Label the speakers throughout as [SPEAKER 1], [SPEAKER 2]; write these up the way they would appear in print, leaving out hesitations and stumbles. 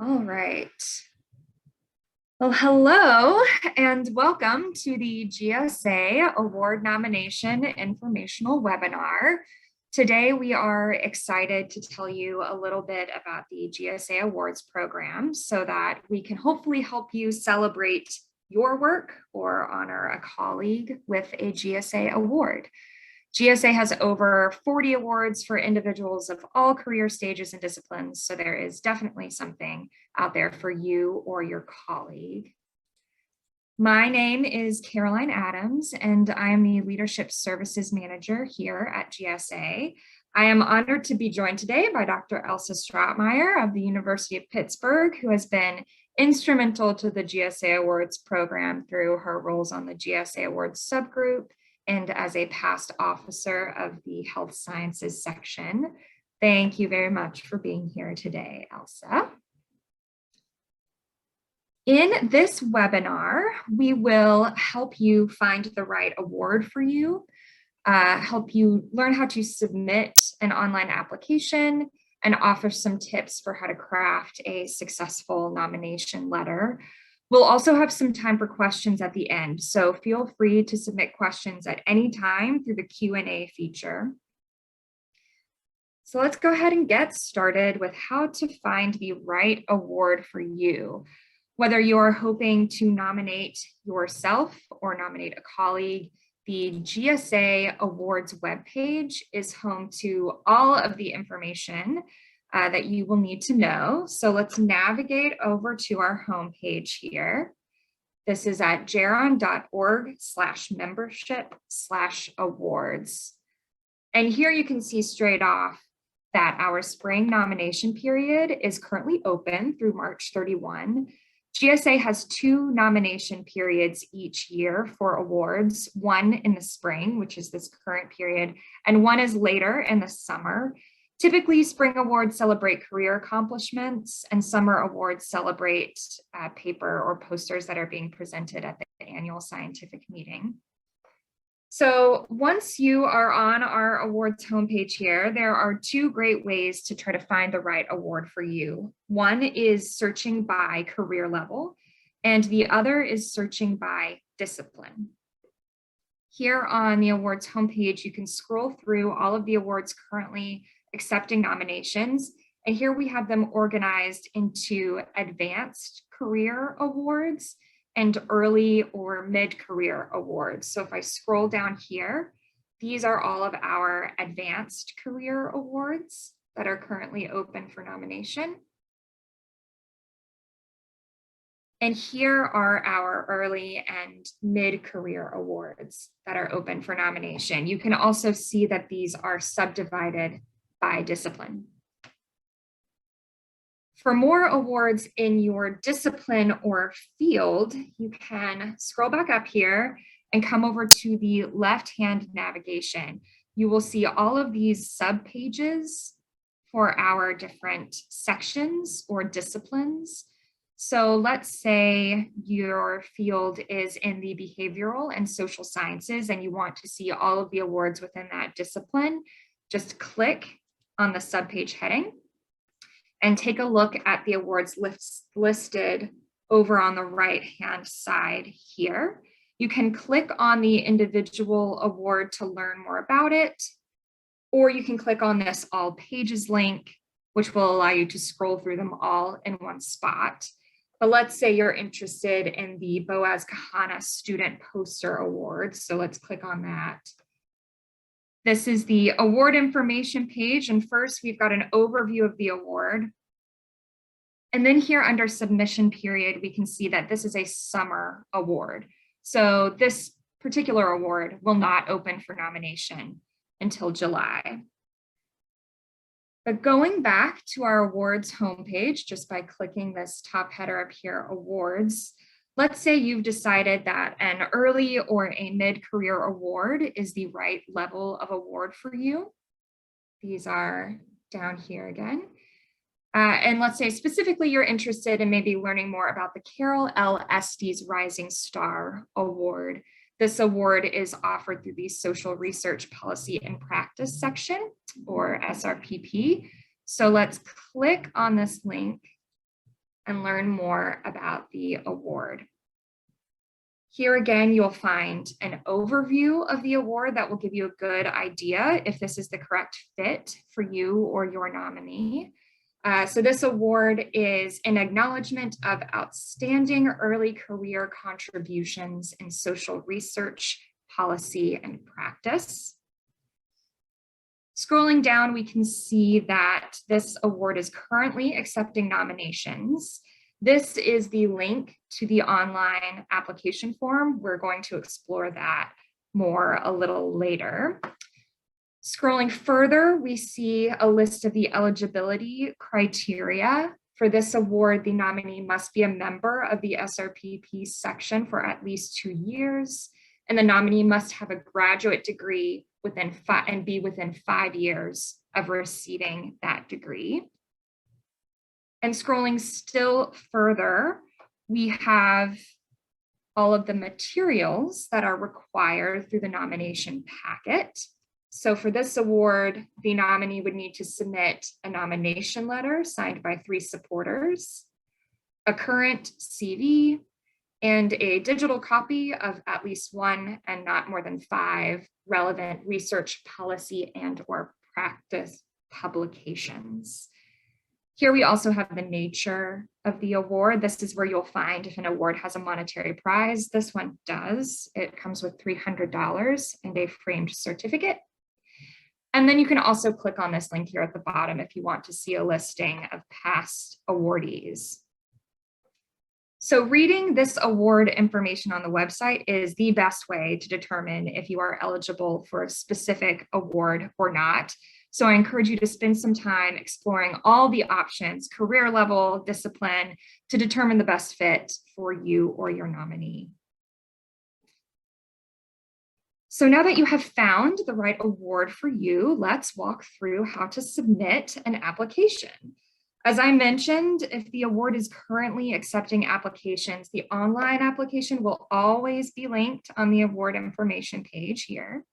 [SPEAKER 1] All right. Well, hello and welcome to the GSA Award Nomination Informational Webinar. Today, we are excited to tell you a little bit about the GSA Awards Program so that we can hopefully help you celebrate your work or honor a colleague with a GSA award. GSA has over 40 awards for individuals of all career stages and disciplines, so there is definitely something out there for you or your colleague. My name is Caroline Adams, and I am the Leadership Services Manager here at GSA. I am honored to be joined today by Dr. Elsa Strautmeyer of the University of Pittsburgh, who has been instrumental to the GSA Awards program through her roles on the GSA Awards subgroup and as a past officer of the Health Sciences section. Thank you very much for being here today, Elsa. In this webinar, we will help you find the right award for you, help you learn how to submit an online application, and offer some tips for how to craft a successful nomination letter. We'll also have some time for questions at the end, so feel free to submit questions at any time through the Q&A feature. So let's go ahead and get started with how to find the right award for you. Whether you're hoping to nominate yourself or nominate a colleague, the GSA Awards webpage is home to all of the information that you will need to know. So let's navigate over to our homepage here. This is at geron.org/membership/awards. And here you can see straight off that our spring nomination period is currently open through March 31. GSA has 2 nomination periods each year for awards, one in the spring, which is this current period, and one is later in the summer. Typically, spring awards celebrate career accomplishments, and summer awards celebrate paper or posters that are being presented at the annual scientific meeting. So once you are on our awards homepage here, there are 2 great ways to try to find the right award for you. One is searching by career level, and the other is searching by discipline. Here on the awards homepage, you can scroll through all of the awards currently accepting nominations, and here we have them organized into advanced career awards and early or mid-career awards. So if I scroll down here, these are all of our advanced career awards that are currently open for nomination. And here are our early and mid-career awards that are open for nomination. You can also see that these are subdivided by discipline. For more awards in your discipline or field, you can scroll back up here and come over to the left-hand navigation. You will see all of these subpages for our different sections or disciplines. So let's say your field is in the behavioral and social sciences and you want to see all of the awards within that discipline. Just click on the subpage heading and take a look at the awards listed over on the right-hand side here. You can click on the individual award to learn more about it, or you can click on this all pages link, which will allow you to scroll through them all in one spot. But let's say you're interested in the Boaz Kahana Student Poster Award. So let's click on that. This is the award information page. And first we've got an overview of the award. And then here under submission period, we can see that this is a summer award. So this particular award will not open for nomination until July. But going back to our awards homepage, just by clicking this top header up here, awards, let's say you've decided that an early or a mid-career award is the right level of award for you. These are down here again. And let's say specifically you're interested in maybe learning more about the Carol L. Estes Rising Star Award. This award is offered through the Social Research Policy and Practice section, or SRPP. So let's click on this link and learn more about the award. Here again, you'll find an overview of the award that will give you a good idea if this is the correct fit for you or your nominee. So this award is an acknowledgement of outstanding early career contributions in social research, policy, and practice. Scrolling down, we can see that this award is currently accepting nominations. This is the link to the online application form. We're going to explore that more a little later. Scrolling further, we see a list of the eligibility criteria. For this award, the nominee must be a member of the SRPP section for at least 2 years, and the nominee must have a graduate degree and be within 5 years of receiving that degree. And scrolling still further, we have all of the materials that are required through the nomination packet. So for this award, the nominee would need to submit a nomination letter signed by 3 supporters, a current CV, and a digital copy of at least 1 and not more than 5 relevant research, policy, and/or practice publications. Here we also have the nature of the award. This is where you'll find if an award has a monetary prize. This one does. It comes with $300 and a framed certificate. And then you can also click on this link here at the bottom if you want to see a listing of past awardees. So reading this award information on the website is the best way to determine if you are eligible for a specific award or not. So I encourage you to spend some time exploring all the options, career level, discipline, to determine the best fit for you or your nominee. So now that you have found the right award for you, let's walk through how to submit an application. As I mentioned, if the award is currently accepting applications, the online application will always be linked on the award information page here.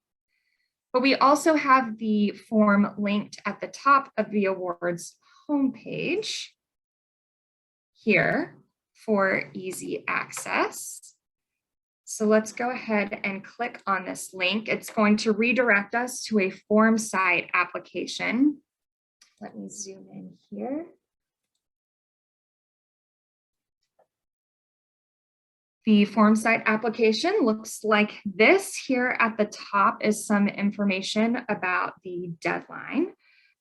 [SPEAKER 1] But we also have the form linked at the top of the awards homepage here for easy access. So let's go ahead and click on this link. It's going to redirect us to a form site application. Let me zoom in here. The form site application looks like this. Here at the top is some information about the deadline.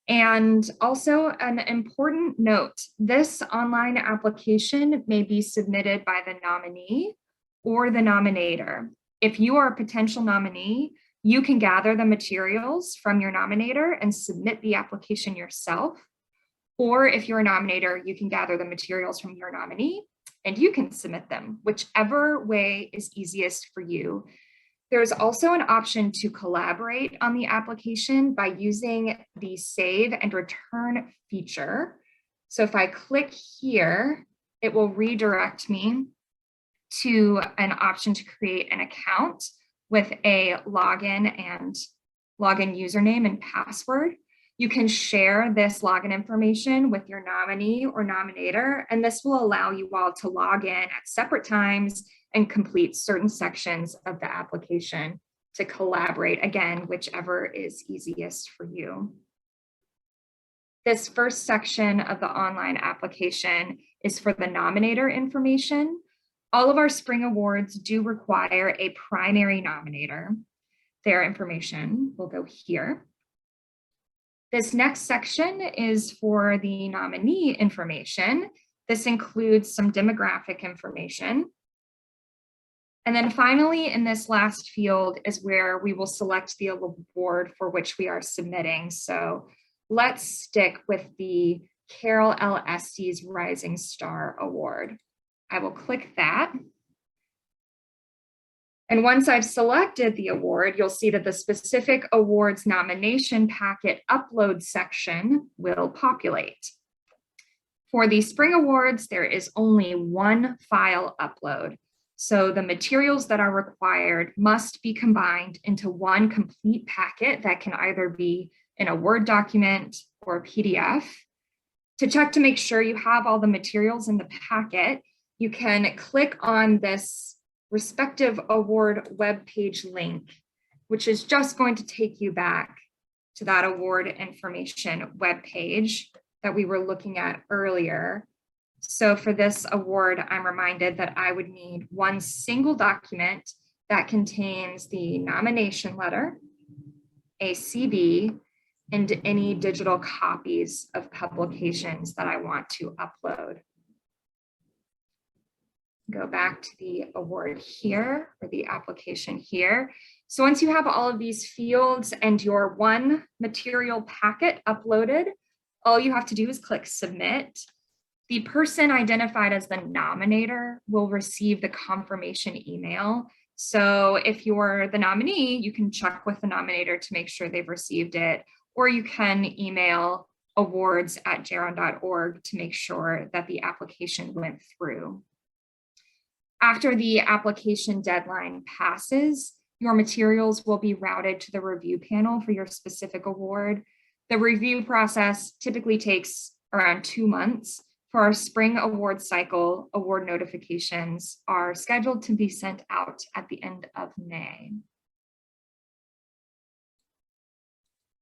[SPEAKER 1] And also an important note, this online application may be submitted by the nominee or the nominator. If you are a potential nominee, you can gather the materials from your nominator and submit the application yourself. Or if you're a nominator, you can gather the materials from your nominee and you can submit them, whichever way is easiest for you. There's also an option to collaborate on the application by using the save and return feature. So if I click here, it will redirect me to an option to create an account with a login username and password. You can share this login information with your nominee or nominator, and this will allow you all to log in at separate times and complete certain sections of the application to collaborate, again, whichever is easiest for you. This first section of the online application is for the nominator information. All of our spring awards do require a primary nominator. Their information will go here. This next section is for the nominee information. This includes some demographic information. And then finally, in this last field is where we will select the award for which we are submitting. So let's stick with the Carol L. Estes Rising Star Award. I will click that. And once I've selected the award, you'll see that the specific awards nomination packet upload section will populate. For the spring awards, there is only one file upload. So the materials that are required must be combined into one complete packet that can either be in a Word document or a PDF. To check to make sure you have all the materials in the packet, you can click on this respective award webpage link, which is just going to take you back to that award information webpage that we were looking at earlier. So for this award, I'm reminded that I would need one single document that contains the nomination letter, a CV, and any digital copies of publications that I want to upload. Go back to the award here, or the application here. So once you have all of these fields and your one material packet uploaded, all you have to do is click submit. The person identified as the nominator will receive the confirmation email. So if you're the nominee, you can check with the nominator to make sure they've received it, or you can email awards@geron.org to make sure that the application went through. After the application deadline passes, your materials will be routed to the review panel for your specific award. The review process typically takes around 2 months. For our spring award cycle, award notifications are scheduled to be sent out at the end of May.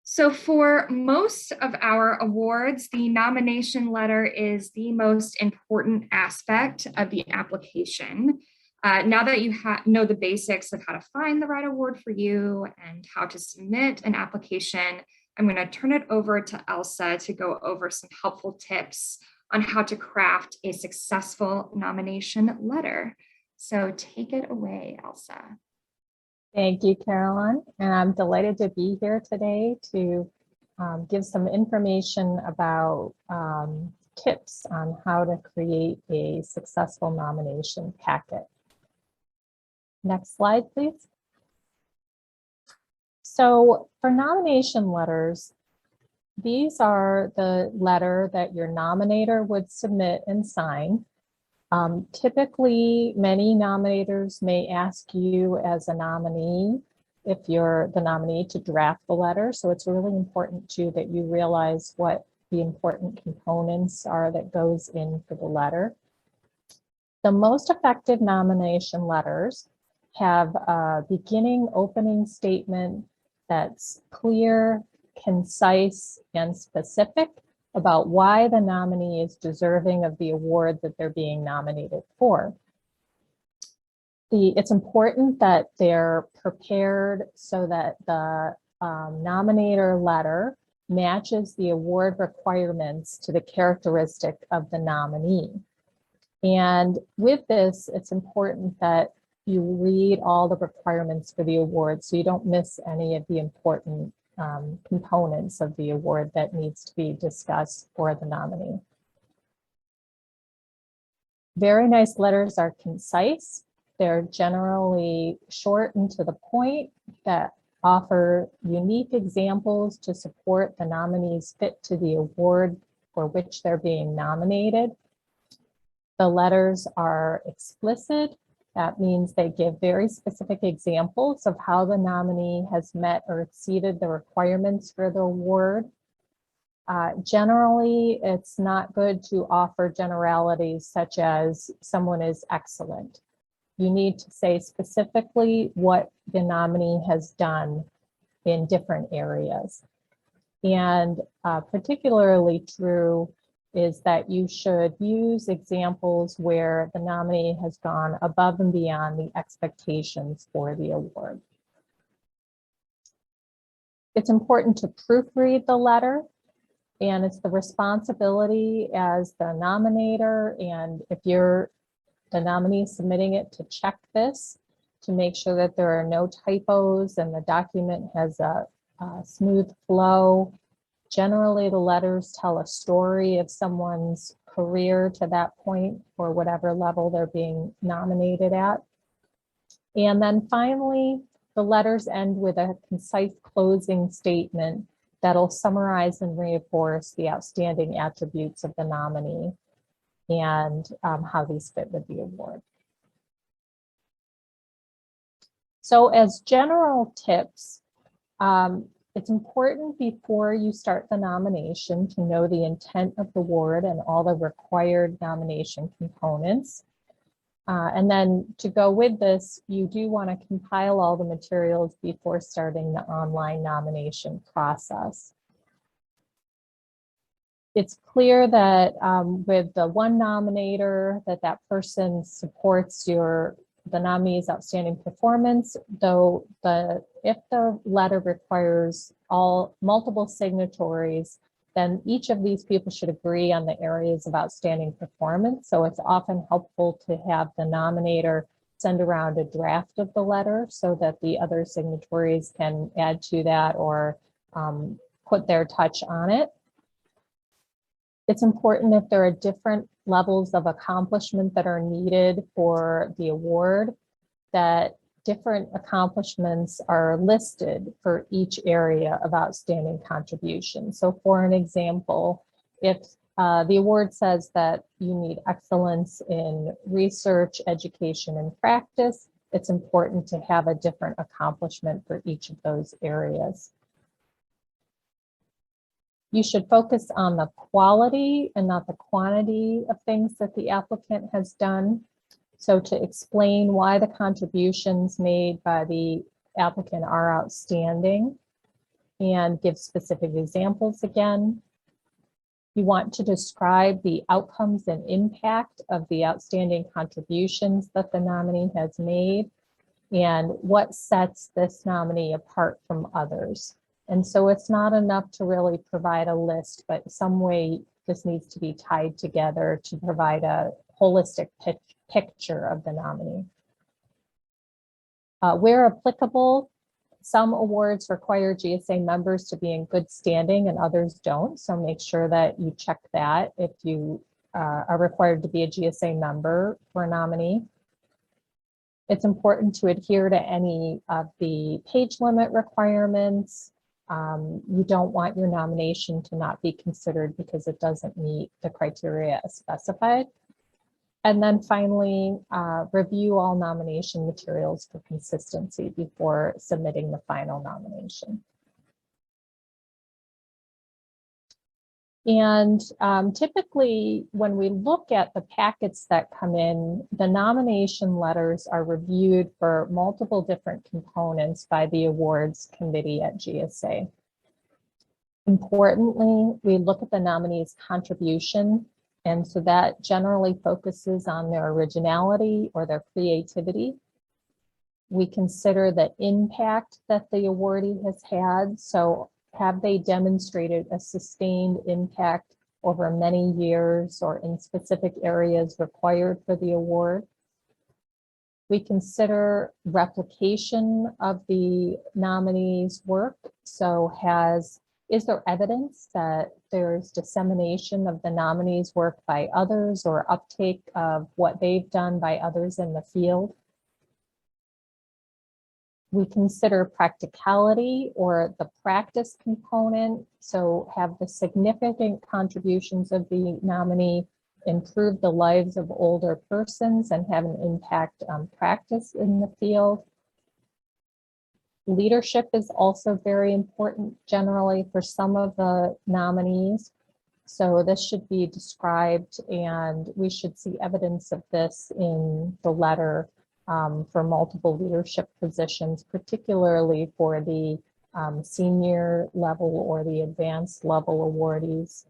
[SPEAKER 1] So for most of our awards, the nomination letter is the most important aspect of the application. Now that you know the basics of how to find the right award for you and how to submit an application, I'm going to turn it over to Elsa to go over some helpful tips on how to craft a successful nomination letter. So take it away, Elsa.
[SPEAKER 2] Thank you, Carolyn, and I'm delighted to be here today to give some information about tips on how to create a successful nomination packet. Next slide, please. So for nomination letters, these are the letter that your nominator would submit and sign. Typically, many nominators may ask you as a nominee, if you're the nominee, to draft the letter. So it's really important too that you realize what the important components are that goes into the letter. The most effective nomination letters have a beginning opening statement that's clear, concise, and specific about why the nominee is deserving of the award that they're being nominated for. It's important that they're prepared so that the nominator letter matches the award requirements to the characteristic of the nominee. And with this, it's important that you read all the requirements for the award so you don't miss any of the important components of the award that needs to be discussed for the nominee. Very nice letters are concise. They're generally short and to the point that offer unique examples to support the nominee's fit to the award for which they're being nominated. The letters are explicit. That means they give very specific examples of how the nominee has met or exceeded the requirements for the award. Generally, it's not good to offer generalities such as someone is excellent. You need to say specifically what the nominee has done in different areas. And particularly true is that you should use examples where the nominee has gone above and beyond the expectations for the award. It's important to proofread the letter, and it's the responsibility as the nominator, and if you're the nominee submitting it, to check this to make sure that there are no typos and the document has a smooth flow. Generally, the letters tell a story of someone's career to that point or whatever level they're being nominated at. And then finally, the letters end with a concise closing statement that'll summarize and reinforce the outstanding attributes of the nominee and how these fit with the award. So as general tips, It's important before you start the nomination to know the intent of the award and all the required nomination components. And then to go with this, you do want to compile all the materials before starting the online nomination process. It's clear that with the one nominator, that person supports the nominee's outstanding performance, though if the letter requires multiple signatories, then each of these people should agree on the areas of outstanding performance. So it's often helpful to have the nominator send around a draft of the letter so that the other signatories can add to that or put their touch on it. It's important if there are different levels of accomplishment that are needed for the award, that different accomplishments are listed for each area of outstanding contribution. So for an example, if the award says that you need excellence in research, education, and practice, it's important to have a different accomplishment for each of those areas. You should focus on the quality and not the quantity of things that the applicant has done. So to explain why the contributions made by the applicant are outstanding and give specific examples again. You want to describe the outcomes and impact of the outstanding contributions that the nominee has made and what sets this nominee apart from others. And so it's not enough to really provide a list, but some way this needs to be tied together to provide a holistic picture of the nominee. Where applicable, some awards require GSA members to be in good standing and others don't. So make sure that you check that if you are required to be a GSA member for a nominee. It's important to adhere to any of the page limit requirements. You don't want your nomination to not be considered because it doesn't meet the criteria as specified. And then finally, review all nomination materials for consistency before submitting the final nomination. And typically, when we look at the packets that come in, the nomination letters are reviewed for multiple different components by the awards committee at GSA. Importantly, we look at the nominee's contribution, and so that generally focuses on their originality or their creativity. We consider the impact that the awardee has had. So have they demonstrated a sustained impact over many years or in specific areas required for the award? We consider replication of the nominee's work. So is there evidence that there's dissemination of the nominee's work by others or uptake of what they've done by others in the field? We consider practicality or the practice component. So have the significant contributions of the nominee improve the lives of older persons and have an impact on practice in the field? Leadership is also very important generally for some of the nominees. So this should be described and we should see evidence of this in the letter for multiple leadership positions, particularly for the senior level or the advanced level awardees.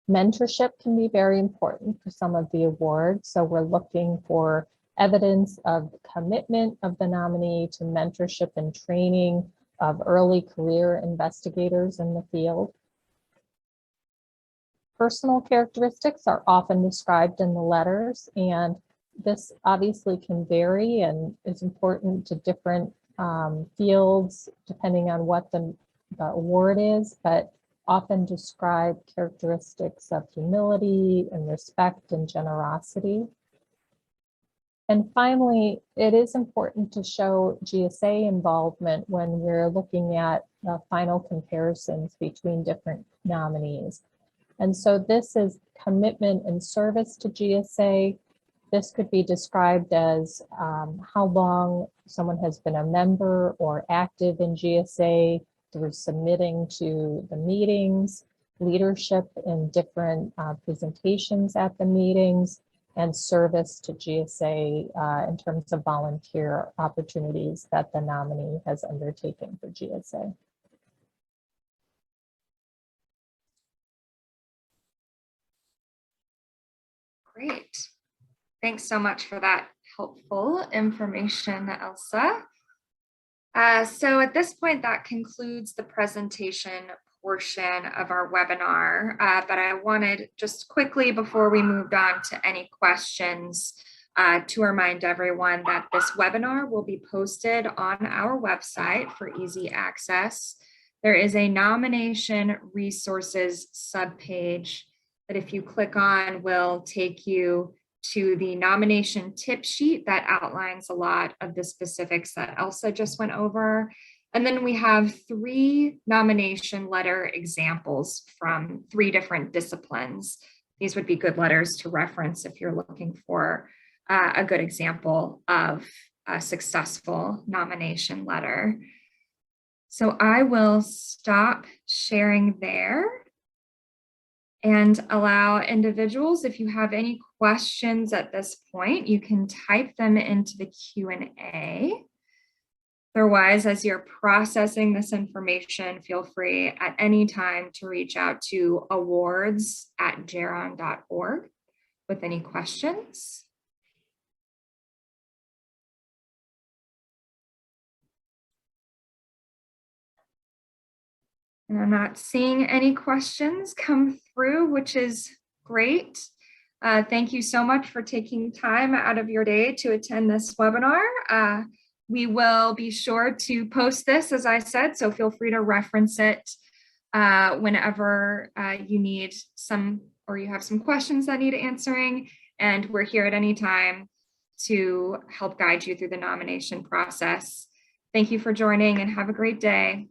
[SPEAKER 2] Mentorship can be very important for some of the awards. So we're looking for evidence of commitment of the nominee to mentorship and training of early career investigators in the field. Personal characteristics are often described in the letters, and this obviously can vary and is important to different fields depending on what the award is, but often describe characteristics of humility and respect and generosity. And finally, it is important to show GSA involvement when we're looking at the final comparisons between different nominees. And so this is commitment and service to GSA, this could be described as how long someone has been a member or active in GSA through submitting to the meetings, leadership in different presentations at the meetings, and service to GSA in terms of volunteer opportunities that the nominee has undertaken for GSA.
[SPEAKER 1] Great. Thanks so much for that helpful information, Elsa. So at this point, that concludes the presentation portion of our webinar, but I wanted just quickly before we moved on to any questions to remind everyone that this webinar will be posted on our website for easy access. There is a nomination resources subpage that if you click on will take you to the nomination tip sheet that outlines a lot of the specifics that Elsa just went over. And then we have 3 nomination letter examples from 3 different disciplines. These would be good letters to reference if you're looking for a good example of a successful nomination letter. So I will stop sharing there and allow individuals, if you have any questions at this point, you can type them into the Q&A. Otherwise, as you're processing this information, feel free at any time to reach out to awards@geron.org with any questions. And I'm not seeing any questions come through, which is great. Thank you so much for taking time out of your day to attend this webinar. We will be sure to post this, as I said, so feel free to reference it whenever you need some, or you have some questions that need answering. And we're here at any time to help guide you through the nomination process. Thank you for joining and have a great day.